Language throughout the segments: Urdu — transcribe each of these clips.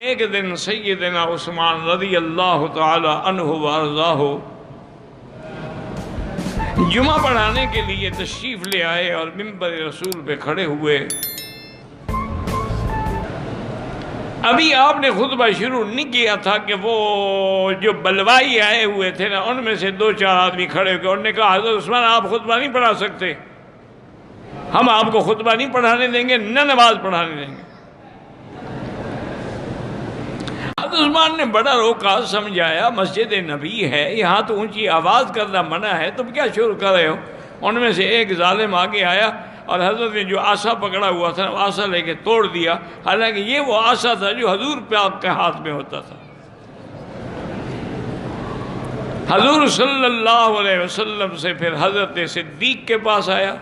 ایک دن سیدنا عثمان رضی اللہ تعالی عنہ وارضاہ جمعہ پڑھانے کے لیے تشریف لے آئے اور منبر رسول پہ کھڑے ہوئے۔ ابھی آپ نے خطبہ شروع نہیں کیا تھا کہ وہ جو بلوائی آئے ہوئے تھے نا، ان میں سے دو چار آدمی کھڑے ہو گئے، انہوں نے کہا حضرت عثمان آپ خطبہ نہیں پڑھا سکتے، ہم آپ کو خطبہ نہیں پڑھانے دیں گے، نہ نماز پڑھانے دیں گے۔ حضرت عثمان نے بڑا روکا، سمجھایا مسجد نبی ہے، یہاں تو اونچی آواز کرنا منع ہے، تم کیا شروع کر رہے ہو؟ ان میں سے ایک ظالم آگے آیا اور حضرت نے جو آسا پکڑا ہوا تھا وہ آسا لے کے توڑ دیا، حالانکہ یہ وہ آسا تھا جو حضور پاک کے ہاتھ میں ہوتا تھا۔ حضور صلی اللہ علیہ وسلم سے پھر حضرت صدیق کے پاس آیا،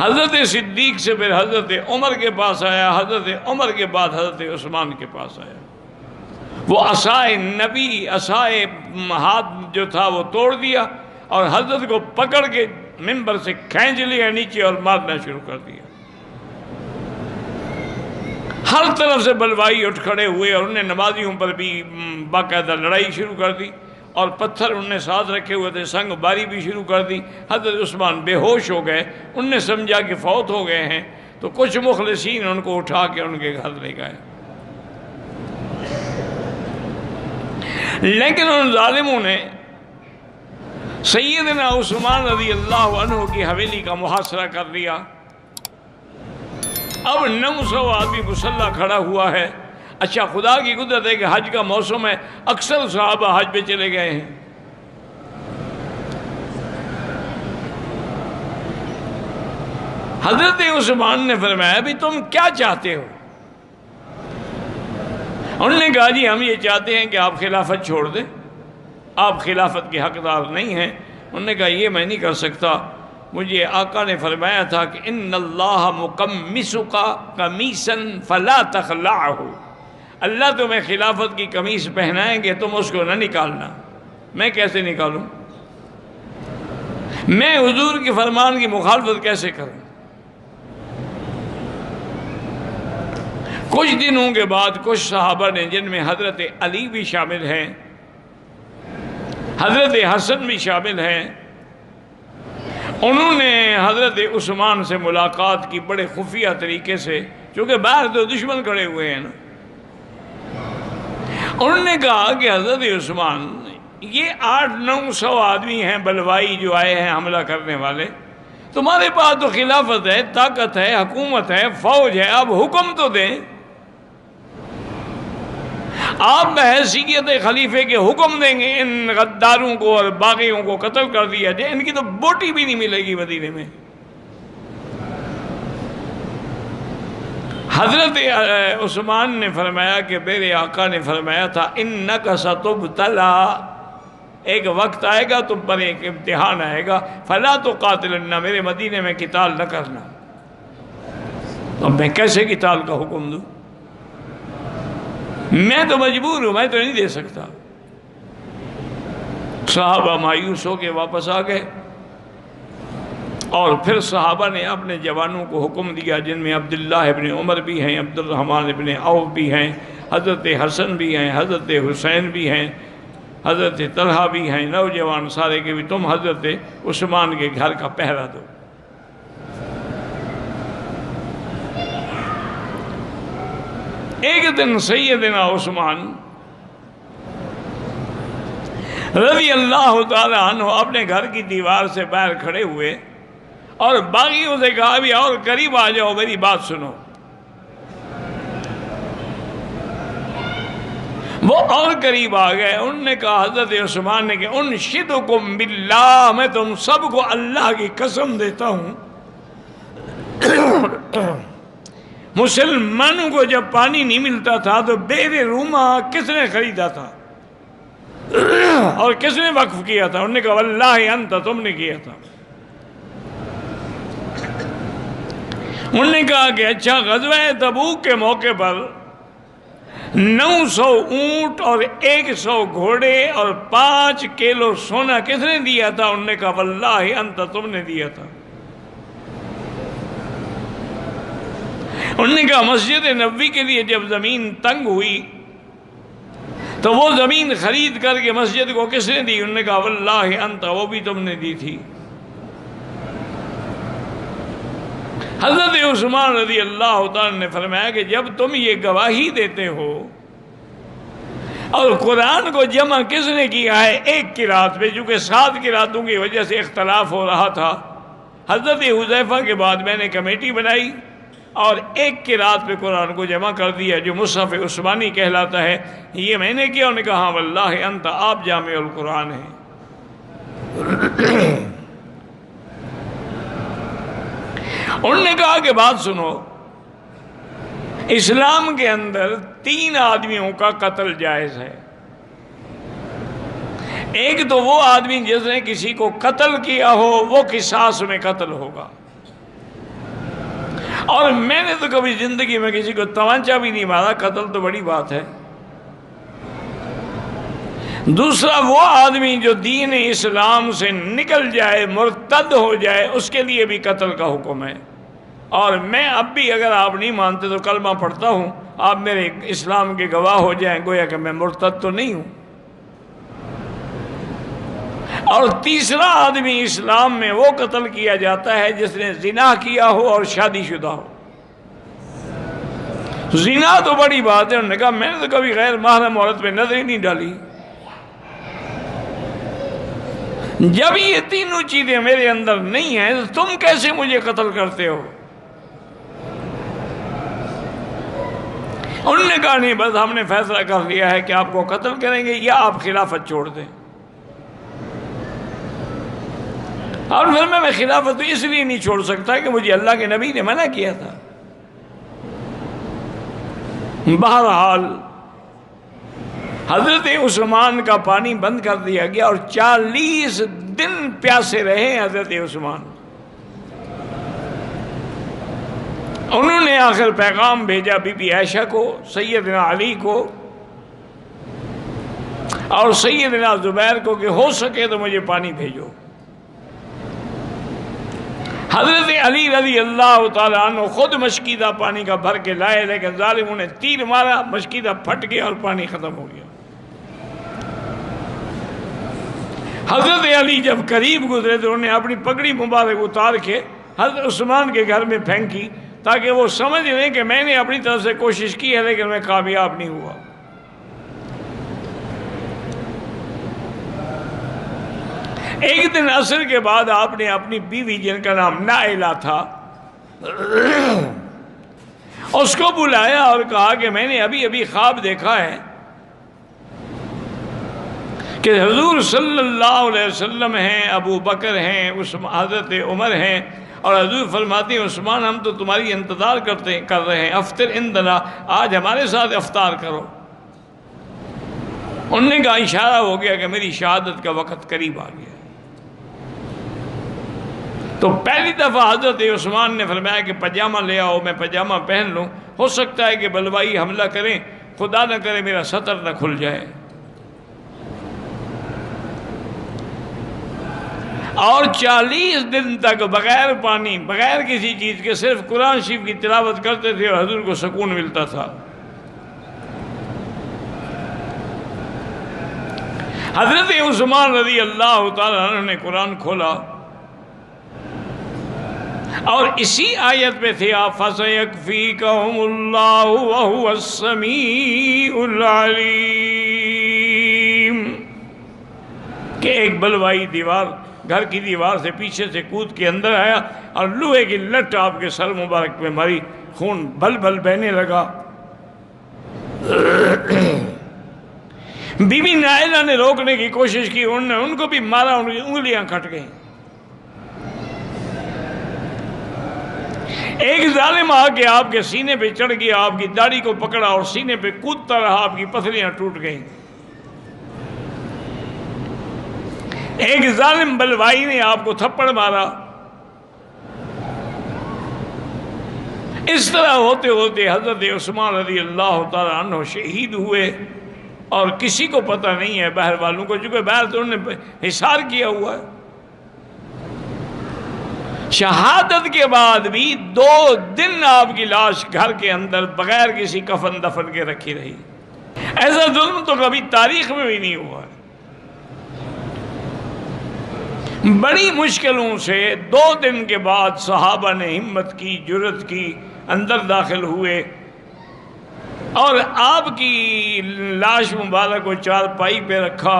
حضرت صدیق سے پھر حضرت عمر کے پاس آیا، حضرت عمر کے بعد حضرت عثمان کے پاس آیا۔ وہ عصائے نبی، عصائے ہاتھ جو تھا وہ توڑ دیا اور حضرت کو پکڑ کے منبر سے کھینچ لیا نیچے اور مارنا شروع کر دیا۔ ہر طرف سے بلوائی اٹھ کھڑے ہوئے اور انہوں نے نمازیوں پر بھی باقاعدہ لڑائی شروع کر دی اور پتھر انہوں نے ساتھ رکھے ہوئے تھے، سنگ باری بھی شروع کر دی۔ حضرت عثمان بے ہوش ہو گئے، انہوں نے سمجھا کہ فوت ہو گئے ہیں، تو کچھ مخلصین ان کو اٹھا کے ان کے گھر لے گئے، لیکن ان ظالموں نے سیدنا عثمان رضی اللہ عنہ کی حویلی کا محاصرہ کر دیا۔ اب 900 آدمی مسلح کھڑا ہوا ہے۔ اچھا خدا کی قدرت ہے کہ حج کا موسم ہے، اکثر صحابہ حج پہ چلے گئے ہیں۔ حضرت عثمان نے فرمایا بھی تم کیا چاہتے ہو؟ انہوں نے کہا جی ہم یہ چاہتے ہیں کہ آپ خلافت چھوڑ دیں، آپ خلافت کے حقدار نہیں ہیں۔ انہوں نے کہا یہ میں نہیں کر سکتا، مجھے آقا نے فرمایا تھا کہ ان اللہ مکمسک قمیصا فلا تخلعہ، اللہ تمہیں خلافت کی قمیص پہنائیں گے، تم اس کو نہ نکالنا۔ میں کیسے نکالوں؟ میں حضور کے فرمان کی مخالفت کیسے کروں؟ کچھ دنوں کے بعد کچھ صحابہ نے، جن میں حضرت علی بھی شامل ہیں، حضرت حسن بھی شامل ہیں، انہوں نے حضرت عثمان سے ملاقات کی بڑے خفیہ طریقے سے، چونکہ باہر تو دشمن کھڑے ہوئے ہیں نا۔ انہوں نے کہا کہ حضرت عثمان یہ 800-900 آدمی ہیں بلوائی جو آئے ہیں حملہ کرنے والے، تمہارے پاس تو خلافت ہے، طاقت ہے، حکومت ہے، فوج ہے، اب حکم تو دیں، آپ بحیثیت خلیفے کے حکم دیں گے ان غداروں کو اور باغیوں کو قتل کر دیا جائے، ان کی تو بوٹی بھی نہیں ملے گی مدینے میں۔ حضرت عثمان نے فرمایا کہ میرے آقا نے فرمایا تھا انک ستبتلا، ایک وقت آئے گا تم پر ایک امتحان آئے گا، فلا تقاتلن، میرے مدینے میں قتال نہ کرنا۔ اب میں کیسے قتال کا حکم دوں؟ میں تو مجبور ہوں، میں تو نہیں دے سکتا۔ صحابہ مایوس ہو کے واپس آ گئے اور پھر صحابہ نے اپنے جوانوں کو حکم دیا، جن میں عبداللہ ابن عمر بھی ہیں، عبد الرحمن ابن عوف بھی ہیں، حضرت حسن بھی ہیں، حضرت حسین بھی ہیں، حضرت طلحہ بھی ہیں، نوجوان سارے کے بھی، تم حضرت عثمان کے گھر کا پہرا دو۔ ایک دن سیدنا عثمان رضی اللہ تعالی عنہ اپنے گھر کی دیوار سے باہر کھڑے ہوئے اور باغیوں سے کہا ابھی اور قریب آ جاؤ، میری بات سنو۔ وہ اور قریب آ گئے، انہوں نے کہا حضرت عثمان نے کہ انشدکم باللہ، میں تم سب کو اللہ کی قسم دیتا ہوں، مسلمانوں کو جب پانی نہیں ملتا تھا تو بئر روما کس نے خریدا تھا اور کس نے وقف کیا تھا؟ انہوں نے کہا واللہ انت، تم نے کیا تھا۔ انہوں نے کہا کہ اچھا غزوہ تبوک کے موقع پر 900 اونٹ اور 100 گھوڑے اور 5 کیلو سونا کس نے دیا تھا؟ انہوں نے کہا واللہ انت، تم نے دیا تھا۔ انہوں نے کہا مسجد نبوی کے لیے جب زمین تنگ ہوئی تو وہ زمین خرید کر کے مسجد کو کس نے دی؟ انہوں نے کہا واللہ انت، وہ بھی تم نے دی تھی۔ حضرت عثمان رضی اللہ تعالیٰ نے فرمایا کہ جب تم یہ گواہی دیتے ہو، اور قرآن کو جمع کس نے کیا ہے؟ ایک قرات پہ، چونکہ 7 قراتوں کی وجہ سے اختلاف ہو رہا تھا، حضرت حذیفہ کے بعد میں نے کمیٹی بنائی اور ایک قرات پہ قرآن کو جمع کر دیا جو مصحف عثمانی کہلاتا ہے۔ یہ میں نے کیا؟ انہوں نے کہا ہاں واللہ انت، آپ جامع القرآن ہیں۔ انہوں نے کہا کہ بات سنو، اسلام کے اندر 3 آدمیوں کا قتل جائز ہے۔ ایک تو وہ آدمی جس نے کسی کو قتل کیا ہو، وہ قصاص میں قتل ہوگا، اور میں نے تو کبھی زندگی میں کسی کو تمانچہ بھی نہیں مارا، قتل تو بڑی بات ہے۔ دوسرا وہ آدمی جو دین اسلام سے نکل جائے، مرتد ہو جائے، اس کے لیے بھی قتل کا حکم ہے۔ اور میں اب بھی اگر آپ نہیں مانتے تو کلمہ پڑھتا ہوں، آپ میرے اسلام کے گواہ ہو جائیں، گویا کہ میں مرتد تو نہیں ہوں۔ اور تیسرا آدمی اسلام میں وہ قتل کیا جاتا ہے جس نے زنا کیا ہو اور شادی شدہ ہو۔ زنا تو بڑی بات ہے، انہوں نے کہا میں نے تو کبھی غیر محرم عورت پہ نظر ہی نہیں ڈالی۔ جب یہ تینوں چیزیں میرے اندر نہیں ہیں تو تم کیسے مجھے قتل کرتے ہو؟ انہوں نے کہا نہیں، بس ہم نے فیصلہ کر لیا ہے کہ آپ کو قتل کریں گے یا آپ خلافت چھوڑ دیں۔ اور پھر میں خلافت اس لیے نہیں چھوڑ سکتا کہ مجھے اللہ کے نبی نے منع کیا تھا۔ بہرحال حضرت عثمان کا پانی بند کر دیا گیا اور 40 دن پیاسے رہے حضرت عثمان۔ انہوں نے آخر پیغام بھیجا بی بی عائشہ کو، سیدنا علی کو اور سیدنا زبیر کو کہ ہو سکے تو مجھے پانی بھیجو۔ حضرت علی رضی اللہ تعالیٰ عنہ خود مشکیدہ پانی کا بھر کے لائے، لیکن ظالموں نے تیر مارا، مشکیدہ پھٹ گیا اور پانی ختم ہو گیا۔ حضرت علی جب قریب گزرے تو انہوں نے اپنی پگڑی مبارک اتار کے حضرت عثمان کے گھر میں پھینکی تاکہ وہ سمجھ لیں کہ میں نے اپنی طرف سے کوشش کی ہے لیکن میں کامیاب نہیں ہوا۔ ایک دن عصر کے بعد آپ نے اپنی بیوی جن کا نام نائلہ تھا اس کو بلایا اور کہا کہ میں نے ابھی ابھی خواب دیکھا ہے کہ حضور صلی اللہ علیہ وسلم ہیں، ابو بکر ہیں، حضرت عمر ہیں، اور حضور فرماتے ہیں عثمان ہم تو تمہاری انتظار کر رہے ہیں، افطر عندنا، آج ہمارے ساتھ افطار کرو۔ انہوں نے کہا اشارہ ہو گیا کہ میری شہادت کا وقت قریب آ گیا۔ تو پہلی دفعہ حضرت عثمان نے فرمایا کہ پجامہ لے آؤ، میں پجامہ پہن لوں، ہو سکتا ہے کہ بلوائی حملہ کریں، خدا نہ کرے میرا سطر نہ کھل جائے۔ اور 40 دن تک بغیر پانی، بغیر کسی چیز کے صرف قرآن شریف کی تلاوت کرتے تھے اور حضور کو سکون ملتا تھا۔ حضرت عثمان رضی اللہ تعالیٰ عنہ نے قرآن کھولا اور اسی آیت پہ تھے آپ فَسَيَكْفِيكَهُمُ اللَّهُ وَهُوَ السَّمِيعُ الْعَلِيمُ کہ ایک بلوائی دیوار، گھر کی دیوار سے پیچھے سے کود کے اندر آیا اور لوہے کی لٹ آپ کے سر مبارک پہ ماری، خون بل بل بہنے لگا۔ بی بی نائلہ نے روکنے کی کوشش کی، انہوں نے ان کو بھی مارا، ان کی انگلیاں کٹ گئیں۔ ایک ظالم آ کے آپ کے سینے پہ چڑھ گیا، آپ کی داڑھی کو پکڑا اور سینے پہ کودتا رہا، آپ کی پسلیاں ٹوٹ گئیں۔ ایک ظالم بلوائی نے آپ کو تھپڑ مارا۔ اس طرح ہوتے ہوتے حضرت عثمان رضی اللہ تعالیٰ عنہ شہید ہوئے اور کسی کو پتہ نہیں ہے باہر والوں کو، چونکہ باہر تو انہوں نے حصار کیا ہوا ہے۔ شہادت کے بعد بھی 2 دن آپ کی لاش گھر کے اندر بغیر کسی کفن دفن کے رکھی رہی. ایسا ظلم تو کبھی تاریخ میں بھی نہیں ہوا ہے. بڑی مشکلوں سے 2 دن کے بعد صحابہ نے ہمت کی، جرأت کی، اندر داخل ہوئے اور آپ کی لاش مبارک کو چارپائی پہ رکھا،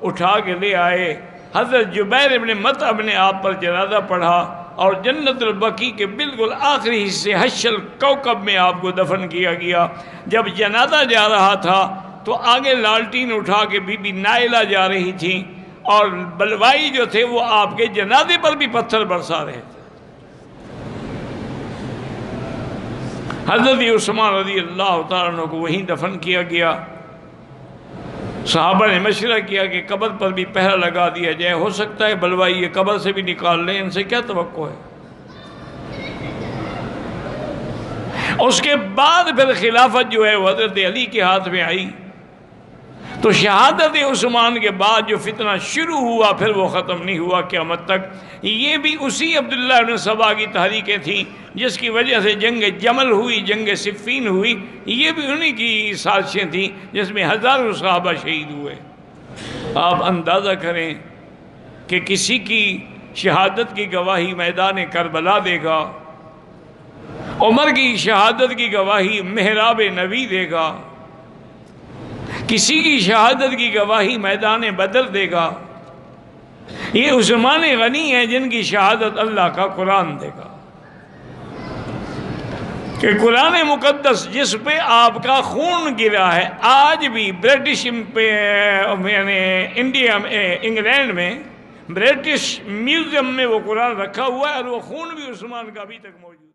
اٹھا کے لے آئے. حضرت جبیر ابن مطعم نے آپ پر جنازہ پڑھا اور جنت البقیع کے بالکل آخری حصے حش الکوکب میں آپ کو دفن کیا گیا. جب جنازہ جا رہا تھا تو آگے لالٹین اٹھا کے بی بی نائلہ جا رہی تھیں اور بلوائی جو تھے وہ آپ کے جنازے پر بھی پتھر برسا رہے تھے. حضرت عثمان رضی اللہ تعالیٰ عنہ کو وہیں دفن کیا گیا. صحابہ نے مشورہ کیا کہ قبر پر بھی پہرا لگا دیا جائے، ہو سکتا ہے بلوائی یہ قبر سے بھی نکال لیں، ان سے کیا توقع ہے. اس کے بعد پھر خلافت جو ہے وہ حضرت علی کے ہاتھ میں آئی. تو شہادت عثمان کے بعد جو فتنہ شروع ہوا پھر وہ ختم نہیں ہوا قیامت تک. یہ بھی اسی عبداللہ بن سبا کی تحریکیں تھیں جس کی وجہ سے جنگ جمل ہوئی، جنگ صفین ہوئی. یہ بھی انہی کی سازشیں تھیں جس میں ہزاروں صحابہ شہید ہوئے. آپ اندازہ کریں کہ کسی کی شہادت کی گواہی میدان کربلا دے گا، عمر کی شہادت کی گواہی محراب نبی دے گا، کسی کی شہادت کی گواہی میدان بدر دے گا. یہ عثمان غنی ہیں جن کی شہادت اللہ کا قرآن دے گا کہ قرآن مقدس جس پہ آپ کا خون گرا ہے. آج بھی برٹش یعنی انڈیا میں، انگلینڈ میں برٹش میوزیم میں وہ قرآن رکھا ہوا ہے اور وہ خون بھی عثمان کا ابھی تک موجود ہے.